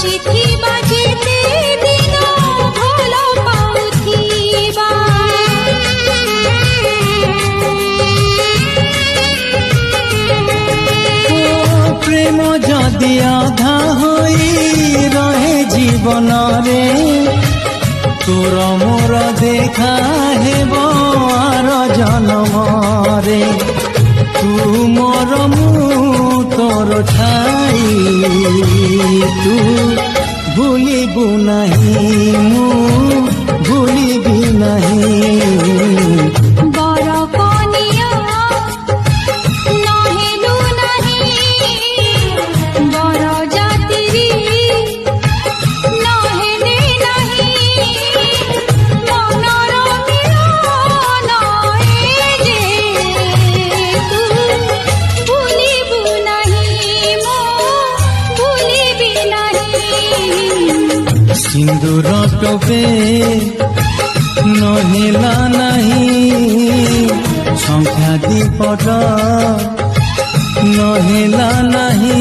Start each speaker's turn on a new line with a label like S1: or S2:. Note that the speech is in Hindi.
S1: चिठी बाजेते दिन भल पाउथिबा
S2: प्रेम जदि आधा होई रहे जीवन रे तोर मोर देखा हेब आर जन्म रे तू मोर मु तोर ठाई तू भूलिबु नहीं मु भूलिबि नहीं
S1: बर कनिया नहेलु नहीं बर जातिरी नहेले नहीं मनर मिलन जे तू भूलिबु नहीं मो भूलिबि नहीं
S2: सिंदूर टोपे नहेला नहीं संख्या दीपट नहेला नहीं।